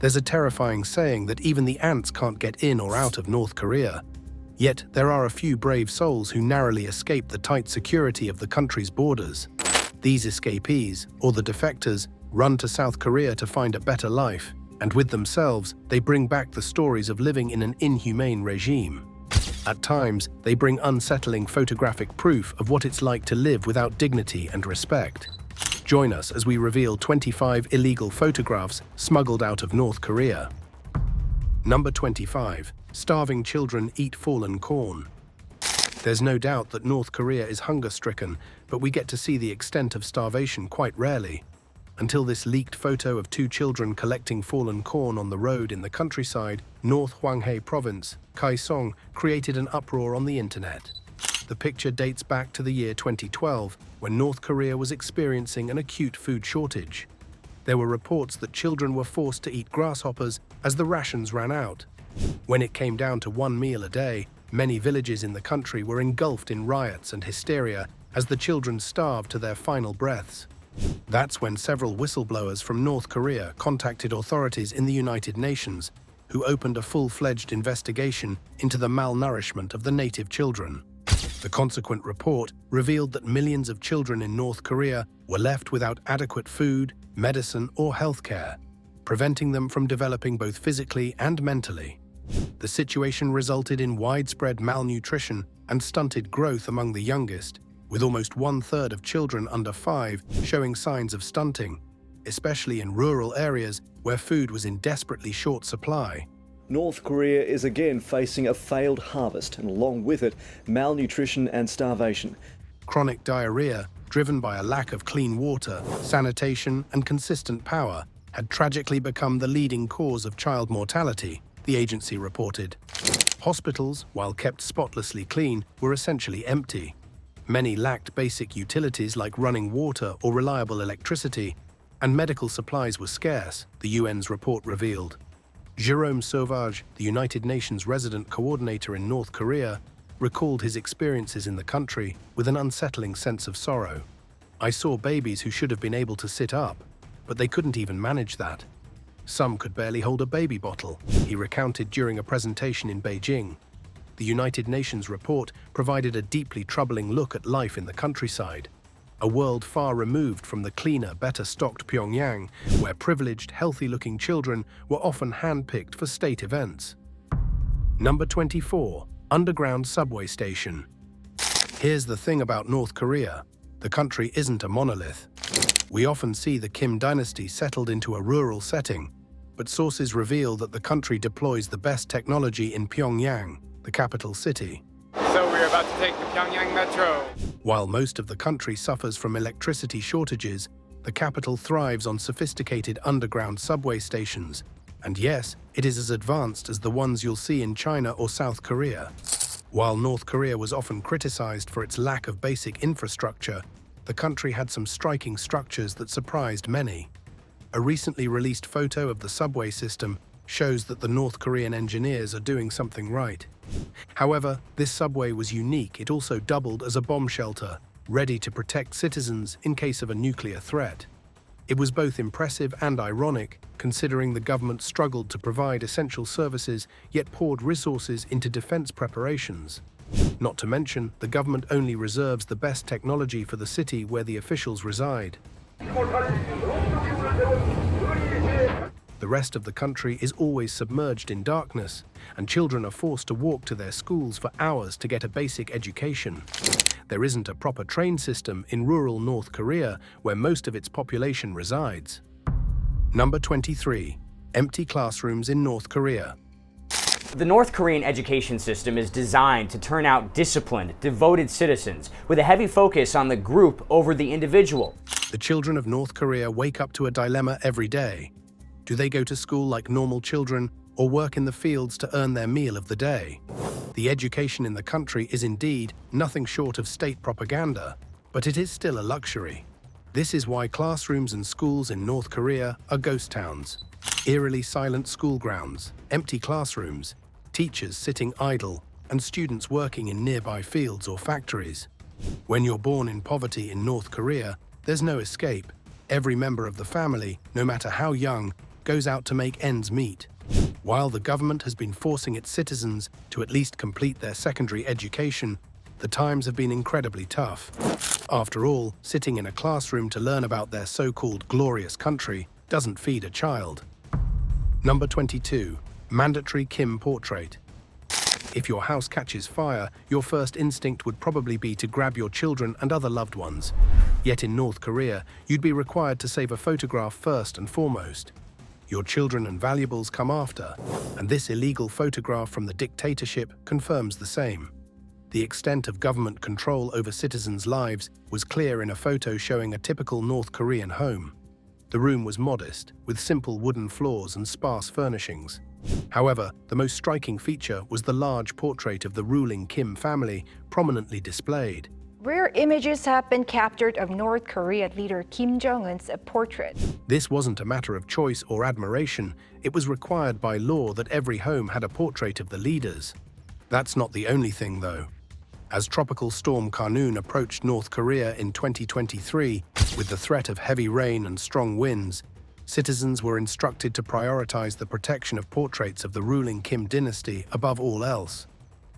There's a terrifying saying that even the ants can't get in or out of North Korea. Yet, there are a few brave souls who narrowly escape the tight security of the country's borders. These escapees, or the defectors, run to South Korea to find a better life, and with themselves, they bring back the stories of living in an inhumane regime. At times, they bring unsettling photographic proof of what it's like to live without dignity and respect. Join us as we reveal 25 illegal photographs smuggled out of North Korea. Number 25. Starving children eat fallen corn. There's no doubt that North Korea is hunger-stricken, but we get to see the extent of starvation quite rarely. Until this leaked photo of 2 children collecting fallen corn on the road in the countryside, North Hwanghae Province, Kaesong, created an uproar on the internet. The picture dates back to the year 2012, when North Korea was experiencing an acute food shortage. There were reports that children were forced to eat grasshoppers as the rations ran out. When it came down to 1 meal a day, many villages in the country were engulfed in riots and hysteria as the children starved to their final breaths. That's when several whistleblowers from North Korea contacted authorities in the United Nations, who opened a full-fledged investigation into the malnourishment of the native children. The consequent report revealed that millions of children in North Korea were left without adequate food, medicine, or healthcare, preventing them from developing both physically and mentally. The situation resulted in widespread malnutrition and stunted growth among the youngest, with almost 1/3 of children under 5 showing signs of stunting, especially in rural areas where food was in desperately short supply. North Korea is again facing a failed harvest, and along with it, malnutrition and starvation. Chronic diarrhea, driven by a lack of clean water, sanitation, and consistent power, had tragically become the leading cause of child mortality, the agency reported. Hospitals, while kept spotlessly clean, were essentially empty. Many lacked basic utilities like running water or reliable electricity, and medical supplies were scarce, the UN's report revealed. Jérôme Sauvage, the United Nations resident coordinator in North Korea, recalled his experiences in the country with an unsettling sense of sorrow. "I saw babies who should have been able to sit up, but they couldn't even manage that. Some could barely hold a baby bottle," he recounted during a presentation in Beijing. The United Nations report provided a deeply troubling look at life in the countryside, a world far removed from the cleaner, better-stocked Pyongyang, where privileged, healthy-looking children were often handpicked for state events. Number 24. Underground subway station. Here's the thing about North Korea. The country isn't a monolith. We often see the Kim dynasty settled into a rural setting, but sources reveal that the country deploys the best technology in Pyongyang, the capital city. So we're about to take the Pyongyang Metro. While most of the country suffers from electricity shortages, the capital thrives on sophisticated underground subway stations. And yes, it is as advanced as the ones you'll see in China or South Korea. While North Korea was often criticized for its lack of basic infrastructure, the country had some striking structures that surprised many. A recently released photo of the subway system shows that the North Korean engineers are doing something right. However, this subway was unique. It also doubled as a bomb shelter, ready to protect citizens in case of a nuclear threat. It was both impressive and ironic, considering the government struggled to provide essential services, yet poured resources into defense preparations. Not to mention, the government only reserves the best technology for the city where the officials reside. The rest of the country is always submerged in darkness, and children are forced to walk to their schools for hours to get a basic education. There isn't a proper train system in rural North Korea, where most of its population resides. Number 23. Empty classrooms in North Korea. The North Korean education system is designed to turn out disciplined, devoted citizens, with a heavy focus on the group over the individual. The children of North Korea wake up to a dilemma every day. Do they go to school like normal children or work in the fields to earn their meal of the day? The education in the country is indeed nothing short of state propaganda, but it is still a luxury. This is why classrooms and schools in North Korea are ghost towns. Eerily silent school grounds, empty classrooms, teachers sitting idle, and students working in nearby fields or factories. When you're born in poverty in North Korea, there's no escape. Every member of the family, no matter how young, goes out to make ends meet. While the government has been forcing its citizens to at least complete their secondary education, the times have been incredibly tough. After all, sitting in a classroom to learn about their so-called glorious country doesn't feed a child. Number 22. Mandatory Kim portrait. If your house catches fire, your first instinct would probably be to grab your children and other loved ones. Yet in North Korea, you'd be required to save a photograph first and foremost. Your children and valuables come after, and this illegal photograph from the dictatorship confirms the same. The extent of government control over citizens' lives was clear in a photo showing a typical North Korean home. The room was modest, with simple wooden floors and sparse furnishings. However, the most striking feature was the large portrait of the ruling Kim family prominently displayed. Rare images have been captured of North Korean leader Kim Jong-un's portrait. This wasn't a matter of choice or admiration, it was required by law that every home had a portrait of the leaders. That's not the only thing, though. As Tropical Storm Khanun approached North Korea in 2023, with the threat of heavy rain and strong winds, citizens were instructed to prioritize the protection of portraits of the ruling Kim dynasty above all else.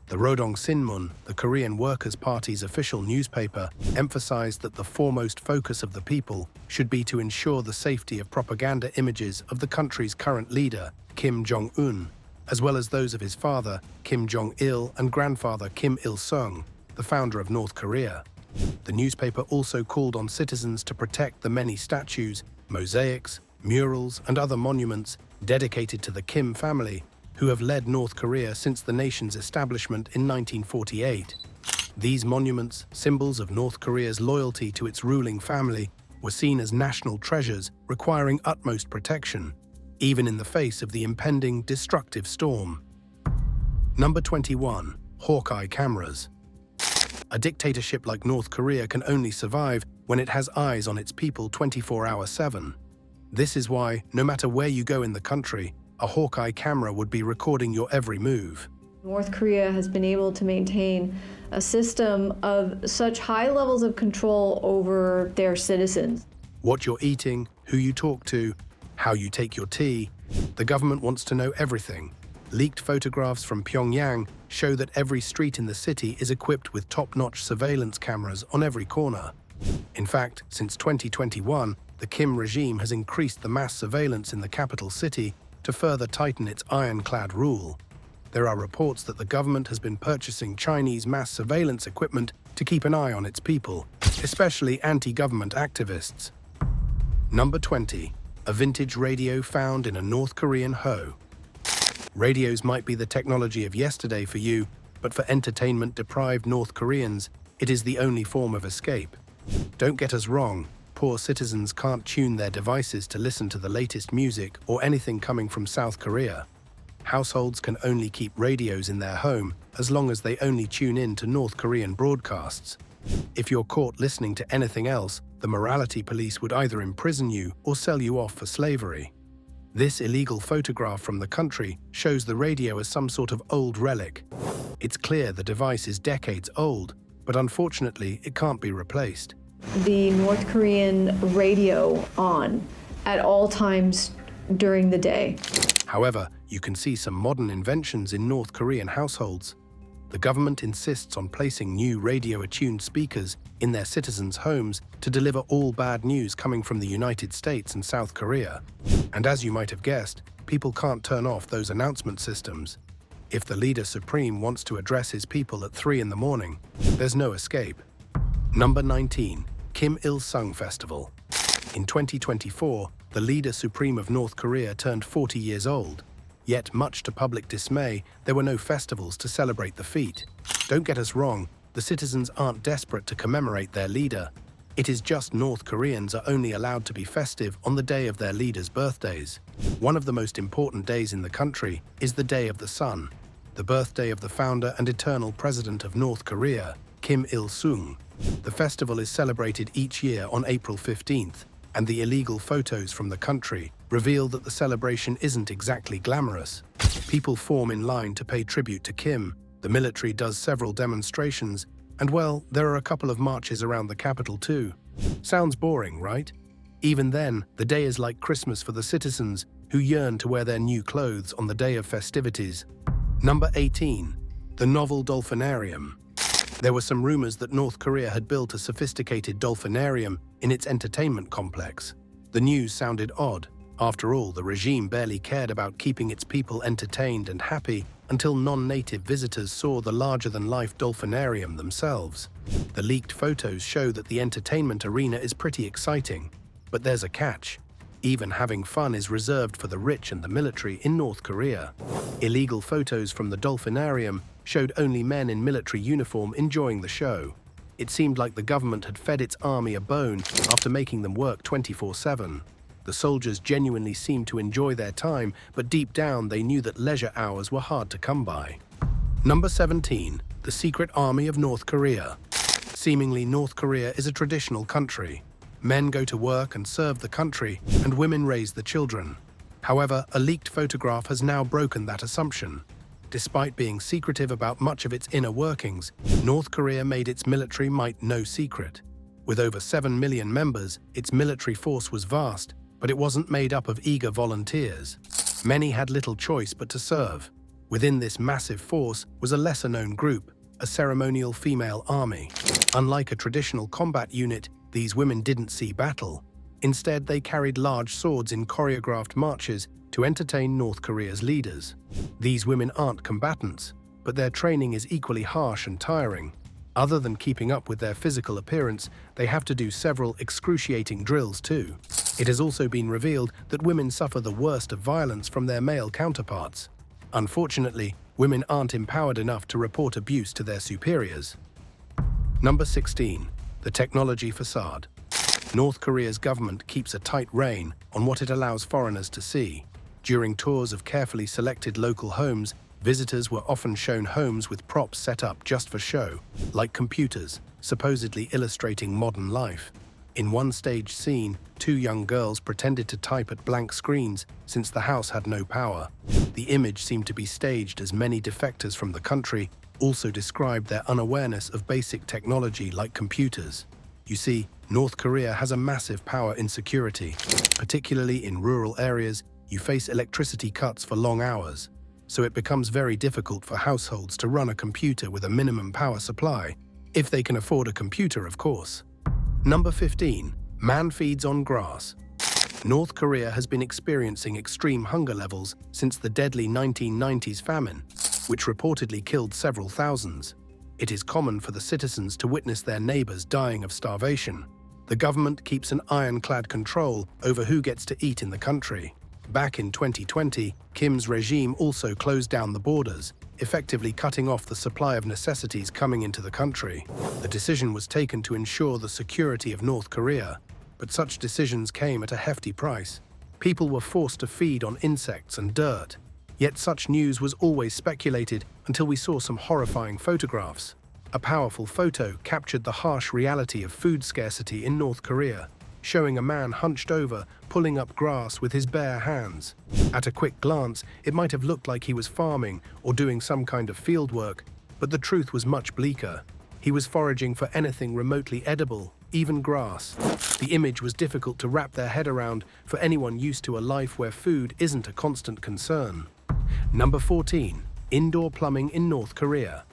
The Rodong Sinmun, the Korean Workers' Party's official newspaper, emphasized that the foremost focus of the people should be to ensure the safety of propaganda images of the country's current leader, Kim Jong-un, as well as those of his father, Kim Jong-il, and grandfather Kim Il-sung, the founder of North Korea. The newspaper also called on citizens to protect the many statues, mosaics, murals, and other monuments dedicated to the Kim family, who have led North Korea since the nation's establishment in 1948. These monuments, symbols of North Korea's loyalty to its ruling family, were seen as national treasures requiring utmost protection, even in the face of the impending destructive storm. Number 21. Hawkeye cameras. A dictatorship like North Korea can only survive when it has eyes on its people 24/7. This is why, no matter where you go in the country, a Hawkeye camera would be recording your every move. North Korea has been able to maintain a system of such high levels of control over their citizens. What you're eating, who you talk to, how you take your tea, the government wants to know everything. Leaked photographs from Pyongyang show that every street in the city is equipped with top-notch surveillance cameras on every corner. In fact, since 2021, the Kim regime has increased the mass surveillance in the capital city to further tighten its ironclad rule. There are reports that the government has been purchasing Chinese mass surveillance equipment to keep an eye on its people, especially anti-government activists. Number 20. A vintage radio found in a North Korean ho. Radios might be the technology of yesterday for you, but for entertainment-deprived North Koreans, it is the only form of escape. Don't get us wrong, poor citizens can't tune their devices to listen to the latest music or anything coming from South Korea. Households can only keep radios in their home as long as they only tune in to North Korean broadcasts. If you're caught listening to anything else, the morality police would either imprison you or sell you off for slavery. This illegal photograph from the country shows the radio as some sort of old relic. It's clear the device is decades old, but unfortunately it can't be replaced. The North Korean radio on at all times during the day. However, you can see some modern inventions in North Korean households. The government insists on placing new radio-attuned speakers in their citizens' homes to deliver all bad news coming from the United States and South Korea. And as you might have guessed, people can't turn off those announcement systems. If the leader supreme wants to address his people at 3 in the morning, there's no escape. Number 19. Kim Il-sung Festival. In 2024, the leader supreme of North Korea turned 40 years old. Yet, much to public dismay, there were no festivals to celebrate the feat. Don't get us wrong, the citizens aren't desperate to commemorate their leader. It is just North Koreans are only allowed to be festive on the day of their leaders' birthdays. One of the most important days in the country is the Day of the Sun, the birthday of the founder and eternal president of North Korea, Kim Il-sung. The festival is celebrated each year on April 15th, and the illegal photos from the country reveal that the celebration isn't exactly glamorous. People form in line to pay tribute to Kim, the military does several demonstrations, and well, there are a couple of marches around the capital too. Sounds boring, right? Even then, the day is like Christmas for the citizens, who yearn to wear their new clothes on the day of festivities. Number 18. The Novel Dolphinarium. There were some rumors that North Korea had built a sophisticated dolphinarium in its entertainment complex. The news sounded odd. After all, the regime barely cared about keeping its people entertained and happy until non-native visitors saw the larger-than-life dolphinarium themselves. The leaked photos show that the entertainment arena is pretty exciting, but there's a catch. Even having fun is reserved for the rich and the military in North Korea. Illegal photos from the dolphinarium showed only men in military uniform enjoying the show. It seemed like the government had fed its army a bone after making them work 24/7. The soldiers genuinely seemed to enjoy their time, but deep down they knew that leisure hours were hard to come by. Number 17. The Secret Army of North Korea. Seemingly, North Korea is a traditional country. Men go to work and serve the country, and women raise the children. However, a leaked photograph has now broken that assumption. Despite being secretive about much of its inner workings, North Korea made its military might no secret. With over 7 million members, its military force was vast, but it wasn't made up of eager volunteers. Many had little choice but to serve. Within this massive force was a lesser-known group, a ceremonial female army. Unlike a traditional combat unit, these women didn't see battle. Instead, they carried large swords in choreographed marches to entertain North Korea's leaders. These women aren't combatants, but their training is equally harsh and tiring. Other than keeping up with their physical appearance, they have to do several excruciating drills too. It has also been revealed that women suffer the worst of violence from their male counterparts. Unfortunately, women aren't empowered enough to report abuse to their superiors. Number 16. The Technology Facade. North Korea's government keeps a tight rein on what it allows foreigners to see. During tours of carefully selected local homes, visitors were often shown homes with props set up just for show, like computers, supposedly illustrating modern life. In one staged scene, 2 young girls pretended to type at blank screens since the house had no power. The image seemed to be staged as many defectors from the country also described their unawareness of basic technology like computers. You see, North Korea has a massive power insecurity. Particularly in rural areas, you face electricity cuts for long hours, so it becomes very difficult for households to run a computer with a minimum power supply, if they can afford a computer, of course. Number 15. Man feeds on grass. North Korea has been experiencing extreme hunger levels since the deadly 1990s famine, which reportedly killed several thousands. It is common for the citizens to witness their neighbors dying of starvation. The government keeps an ironclad control over who gets to eat in the country. Back in 2020, Kim's regime also closed down the borders, effectively cutting off the supply of necessities coming into the country. The decision was taken to ensure the security of North Korea, but such decisions came at a hefty price. People were forced to feed on insects and dirt. Yet such news was always speculated until we saw some horrifying photographs. A powerful photo captured the harsh reality of food scarcity in North Korea, showing a man hunched over, pulling up grass with his bare hands. At a quick glance, it might have looked like he was farming or doing some kind of field work, but the truth was much bleaker. He was foraging for anything remotely edible, even grass. The image was difficult to wrap their head around for anyone used to a life where food isn't a constant concern. Number 14. Indoor plumbing in North Korea.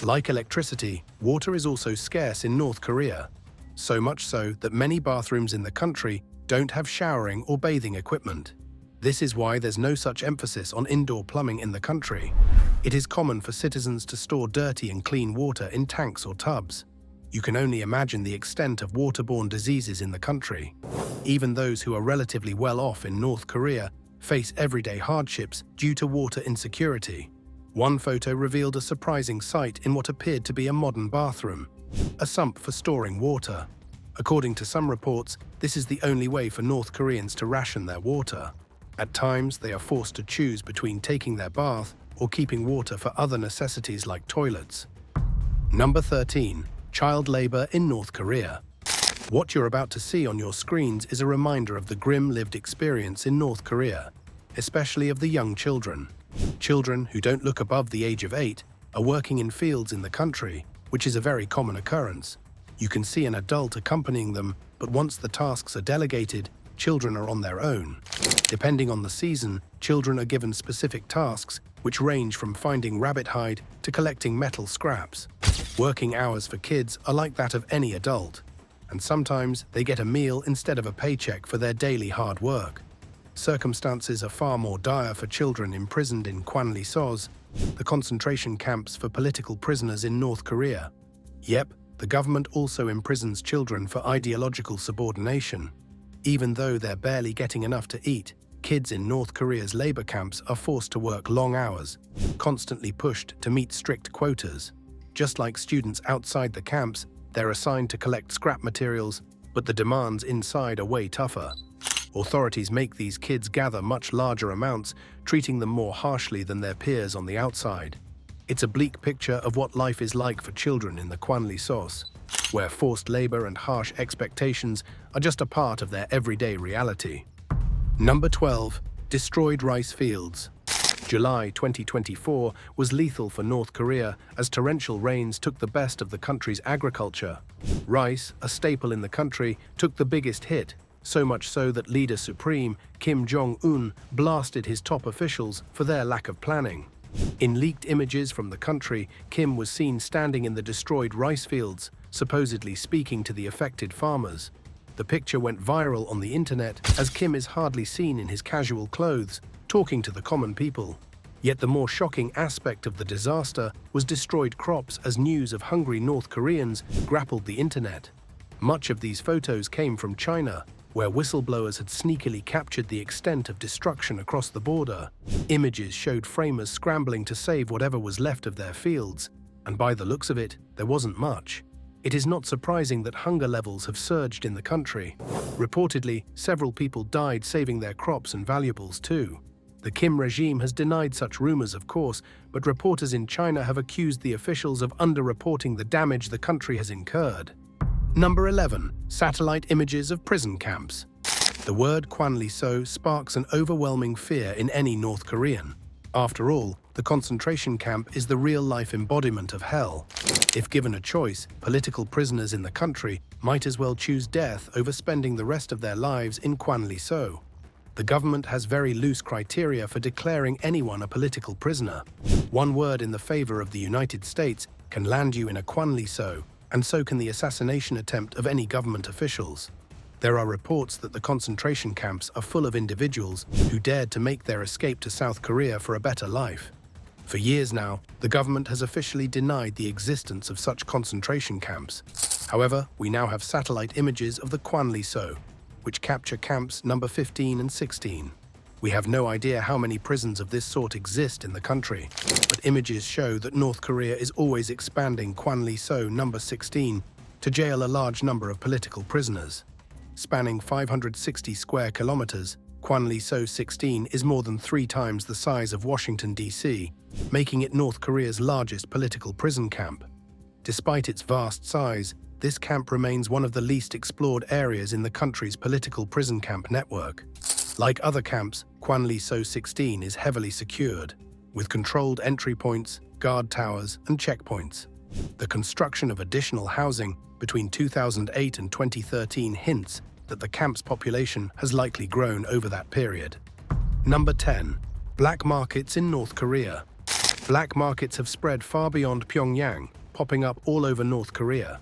Like electricity, water is also scarce in North Korea. So much so that many bathrooms in the country don't have showering or bathing equipment. This is why there's no such emphasis on indoor plumbing in the country. It is common for citizens to store dirty and clean water in tanks or tubs. You can only imagine the extent of waterborne diseases in the country. Even those who are relatively well off in North Korea face everyday hardships due to water insecurity. One photo revealed a surprising sight in what appeared to be a modern bathroom, a sump for storing water. According to some reports, this is the only way for North Koreans to ration their water. At times, they are forced to choose between taking their bath or keeping water for other necessities like toilets. Number 13. Child labor in North Korea. What you're about to see on your screens is a reminder of the grim lived experience in North Korea, especially of the young children. Children who don't look above the age of 8 are working in fields in the country, which is a very common occurrence. You can see an adult accompanying them, but once the tasks are delegated, children are on their own. Depending on the season, children are given specific tasks, which range from finding rabbit hide to collecting metal scraps. Working hours for kids are like that of any adult, and sometimes they get a meal instead of a paycheck for their daily hard work. Circumstances are far more dire for children imprisoned in Kwanli-Sos, the concentration camps for political prisoners in North Korea. Yep, the government also imprisons children for ideological subordination. Even though they're barely getting enough to eat, kids in North Korea's labor camps are forced to work long hours, constantly pushed to meet strict quotas. Just like students outside the camps, they're assigned to collect scrap materials, but the demands inside are way tougher. Authorities make these kids gather much larger amounts, treating them more harshly than their peers on the outside. It's a bleak picture of what life is like for children in the Kwanli-Sos, where forced labor and harsh expectations are just a part of their everyday reality. Number 12. Destroyed rice fields. July 2024 was lethal for North Korea as torrential rains took the best of the country's agriculture. Rice, a staple in the country, took the biggest hit, so much so that Leader Supreme Kim Jong-un blasted his top officials for their lack of planning. In leaked images from the country, Kim was seen standing in the destroyed rice fields, supposedly speaking to the affected farmers. The picture went viral on the internet as Kim is hardly seen in his casual clothes, talking to the common people. Yet the more shocking aspect of the disaster was destroyed crops as news of hungry North Koreans grappled the internet. Much of these photos came from China, where whistleblowers had sneakily captured the extent of destruction across the border. Images showed framers scrambling to save whatever was left of their fields, and by the looks of it, there wasn't much. It is not surprising that hunger levels have surged in the country. Reportedly, several people died saving their crops and valuables too. The Kim regime has denied such rumors, of course, but reporters in China have accused the officials of underreporting the damage the country has incurred. Number 11. Satellite images of prison camps. The word Kwanli-So sparks an overwhelming fear in any North Korean. After all, the concentration camp is the real-life embodiment of hell. If given a choice, political prisoners in the country might as well choose death over spending the rest of their lives in Kwanli-So. The government has very loose criteria for declaring anyone a political prisoner. One word in the favor of the United States can land you in a Kwanli-So, and so can the assassination attempt of any government officials. There are reports that the concentration camps are full of individuals who dared to make their escape to South Korea for a better life. For years now, the government has officially denied the existence of such concentration camps. However, we now have satellite images of the Kwanli-So, which capture camps number 15 and 16. We have no idea how many prisons of this sort exist in the country, but images show that North Korea is always expanding Kwanli-So number 16 to jail a large number of political prisoners. Spanning 560 square kilometers, Kwanli-So 16 is more than 3 times the size of Washington, D.C., making it North Korea's largest political prison camp. Despite its vast size, this camp remains one of the least explored areas in the country's political prison camp network. Like other camps, Kwanli-So 16 is heavily secured, with controlled entry points, guard towers, and checkpoints. The construction of additional housing between 2008 and 2013 hints that the camp's population has likely grown over that period. Number 10. Black markets in North Korea. Black markets have spread far beyond Pyongyang, popping up all over North Korea.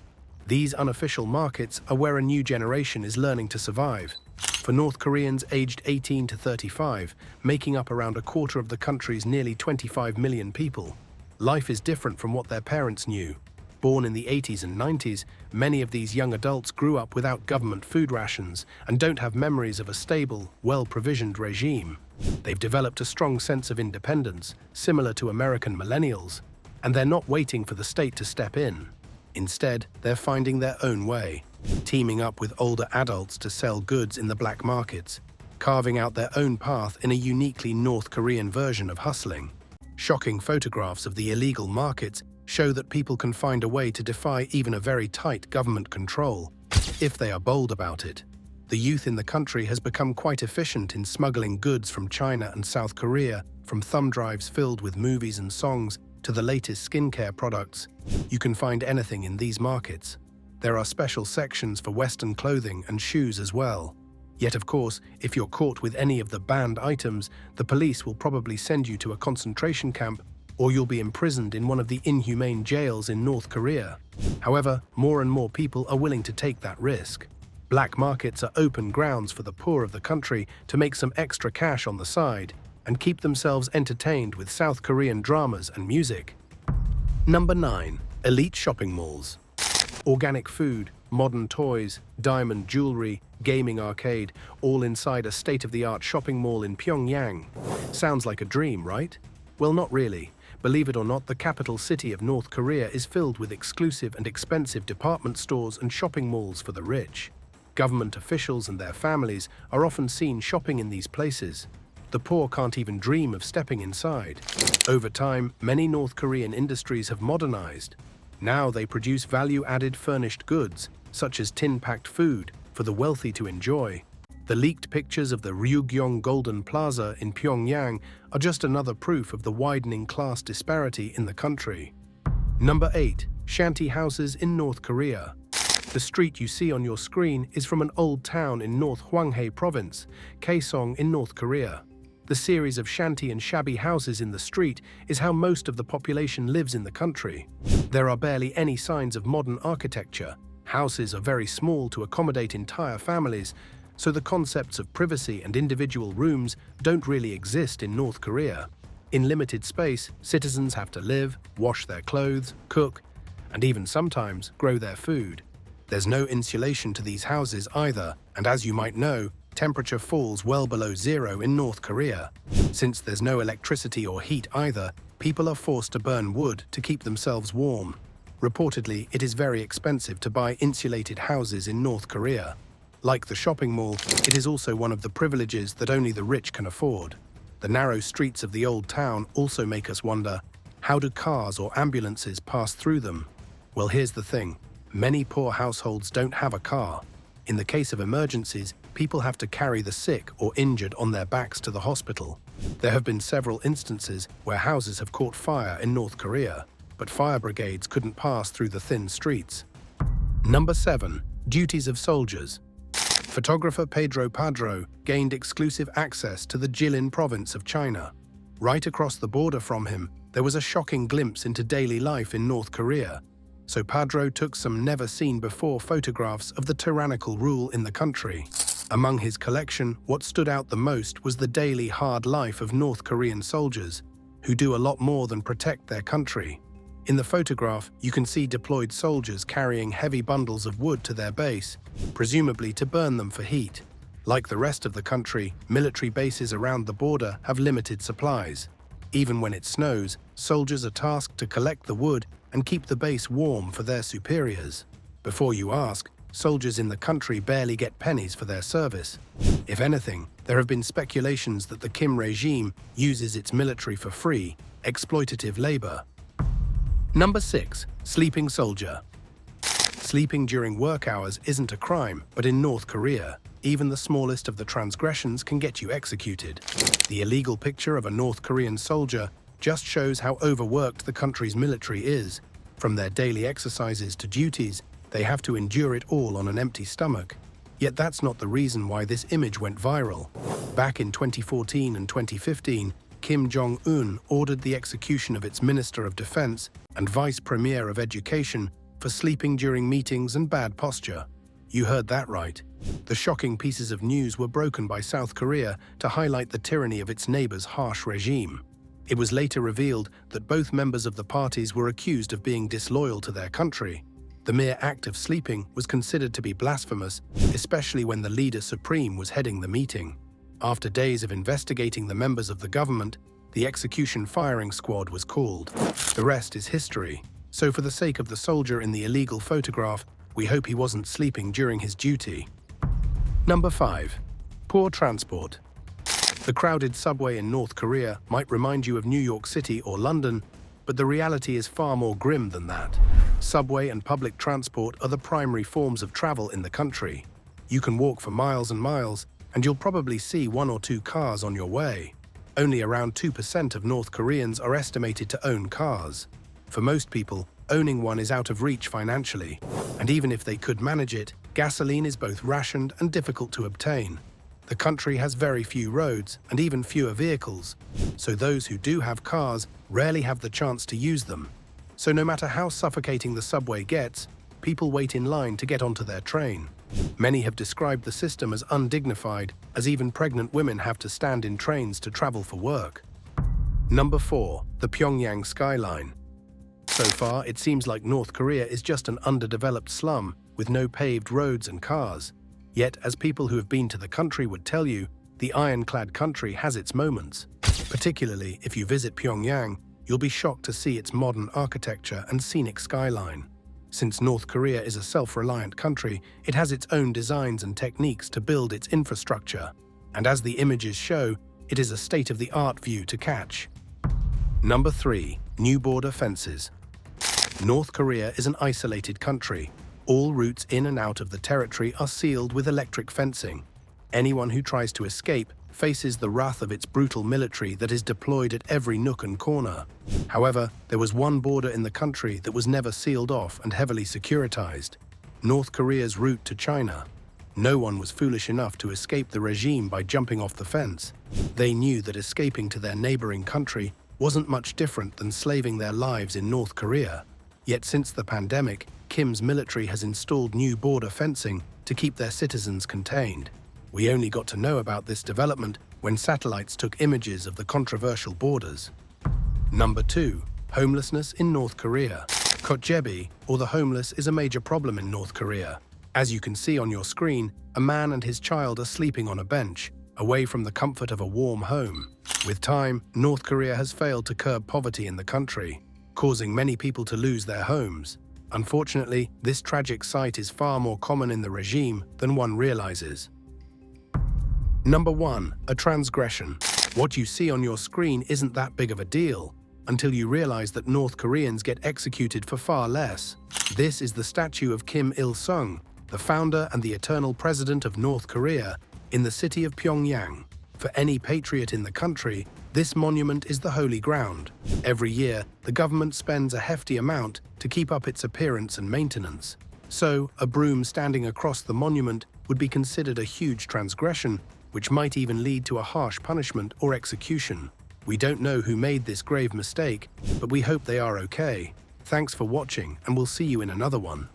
These unofficial markets are where a new generation is learning to survive. For North Koreans aged 18 to 35, making up around a quarter of the country's nearly 25 million people, life is different from what their parents knew. Born in the 80s and 90s, many of these young adults grew up without government food rations and don't have memories of a stable, well-provisioned regime. They've developed a strong sense of independence, similar to American millennials, and they're not waiting for the state to step in. Instead, they're finding their own way, teaming up with older adults to sell goods in the black markets, carving out their own path in a uniquely North Korean version of hustling. Shocking photographs of the illegal markets show that people can find a way to defy even a very tight government control, if they are bold about it. The youth in the country has become quite efficient in smuggling goods from China and South Korea, from thumb drives filled with movies and songs to the latest skincare products. You can find anything in these markets. There are special sections for Western clothing and shoes as well. Yet of course, if you're caught with any of the banned items, the police will probably send you to a concentration camp, or you'll be imprisoned in one of the inhumane jails in North Korea. However, more and more people are willing to take that risk. Black markets are open grounds for the poor of the country to make some extra cash on the side and keep themselves entertained with South Korean dramas and music. Number 9. Elite shopping malls. Organic food, modern toys, diamond jewelry, gaming arcade, all inside a state-of-the-art shopping mall in Pyongyang. Sounds like a dream, right? Well, not really. Believe it or not, the capital city of North Korea is filled with exclusive and expensive department stores and shopping malls for the rich. Government officials and their families are often seen shopping in these places. The poor can't even dream of stepping inside. Over time, many North Korean industries have modernized. Now they produce value-added furnished goods, such as tin-packed food, for the wealthy to enjoy. The leaked pictures of the Ryugyong Golden Plaza in Pyongyang are just another proof of the widening class disparity in the country. Number 8. Shanty houses in North Korea. The street you see on your screen is from an old town in North Hwanghae Province, Kaesong in North Korea. The series of shanty and shabby houses in the street is how most of the population lives in the country. There are barely any signs of modern architecture. Houses are very small to accommodate entire families, so the concepts of privacy and individual rooms don't really exist in North Korea. In limited space, citizens have to live, wash their clothes, cook, and even sometimes grow their food. There's no insulation to these houses either, and as you might know, temperature falls well below zero in North Korea. Since there's no electricity or heat either, people are forced to burn wood to keep themselves warm. Reportedly, it is very expensive to buy insulated houses in North Korea. Like the shopping mall, it is also one of the privileges that only the rich can afford. The narrow streets of the old town also make us wonder, how do cars or ambulances pass through them? Well, here's the thing. Many poor households don't have a car. In the case of emergencies, people have to carry the sick or injured on their backs to the hospital. There have been several instances where houses have caught fire in North Korea, but fire brigades couldn't pass through the thin streets. Number 7. Duties of soldiers. Photographer Pedro Padro gained exclusive access to the Jilin province of China. Right across the border from him, there was a shocking glimpse into daily life in North Korea. So Padro took some never-seen-before photographs of the tyrannical rule in the country. Among his collection, what stood out the most was the daily hard life of North Korean soldiers, who do a lot more than protect their country. In the photograph, you can see deployed soldiers carrying heavy bundles of wood to their base, presumably to burn them for heat. Like the rest of the country, military bases around the border have limited supplies. Even when it snows, soldiers are tasked to collect the wood and keep the base warm for their superiors. Before you ask, soldiers in the country barely get pennies for their service. If anything, there have been speculations that the Kim regime uses its military for free, exploitative labor. Number 6. Sleeping soldier. Sleeping during work hours isn't a crime, but in North Korea, even the smallest of the transgressions can get you executed. The illegal picture of a North Korean soldier just shows how overworked the country's military is. From their daily exercises to duties, they have to endure it all on an empty stomach. Yet that's not the reason why this image went viral. Back in 2014 and 2015, Kim Jong-un ordered the execution of its Minister of Defense and Vice Premier of Education for sleeping during meetings and bad posture. You heard that right. The shocking pieces of news were broken by South Korea to highlight the tyranny of its neighbor's harsh regime. It was later revealed that both members of the parties were accused of being disloyal to their country. The mere act of sleeping was considered to be blasphemous, especially when the leader supreme was heading the meeting. After days of investigating the members of the government, the execution firing squad was called. The rest is history. So for the sake of the soldier in the illegal photograph, we hope he wasn't sleeping during his duty. Number 5. Poor transport. The crowded subway in North Korea might remind you of New York City or London, but the reality is far more grim than that. Subway and public transport are the primary forms of travel in the country. You can walk for miles and miles, and you'll probably see 1 or 2 cars on your way. Only around 2% of North Koreans are estimated to own cars. For most people, owning one is out of reach financially, and even if they could manage it, gasoline is both rationed and difficult to obtain. The country has very few roads and even fewer vehicles, so those who do have cars rarely have the chance to use them. So no matter how suffocating the subway gets, people wait in line to get onto their train. Many have described the system as undignified, as even pregnant women have to stand in trains to travel for work. Number 4. The Pyongyang Skyline. So far, it seems like North Korea is just an underdeveloped slum with no paved roads and cars. Yet, as people who have been to the country would tell you, the ironclad country has its moments. Particularly if you visit Pyongyang, you'll be shocked to see its modern architecture and scenic skyline. Since North Korea is a self-reliant country, it has its own designs and techniques to build its infrastructure. And as the images show, it is a state-of-the-art view to catch. Number 3. New border fences. North Korea is an isolated country. All routes in and out of the territory are sealed with electric fencing. Anyone who tries to escape faces the wrath of its brutal military that is deployed at every nook and corner. However, there was one border in the country that was never sealed off and heavily securitized: North Korea's route to China. No one was foolish enough to escape the regime by jumping off the fence. They knew that escaping to their neighboring country wasn't much different than slaving their lives in North Korea. Yet since the pandemic, Kim's military has installed new border fencing to keep their citizens contained. We only got to know about this development when satellites took images of the controversial borders. Number 2. Homelessness in North Korea. Kotjebi, or the homeless, is a major problem in North Korea. As you can see on your screen, a man and his child are sleeping on a bench, away from the comfort of a warm home. With time, North Korea has failed to curb poverty in the country, causing many people to lose their homes. Unfortunately, this tragic sight is far more common in the regime than one realizes. Number 1. A transgression. What you see on your screen isn't that big of a deal until you realize that North Koreans get executed for far less. This is the statue of Kim Il-sung, the founder and the eternal president of North Korea, in the city of Pyongyang. For any patriot in the country, this monument is the holy ground. Every year, the government spends a hefty amount to keep up its appearance and maintenance. So, a broom standing across the monument would be considered a huge transgression, which might even lead to a harsh punishment or execution. We don't know who made this grave mistake, but we hope they are okay. Thanks for watching, and we'll see you in another one.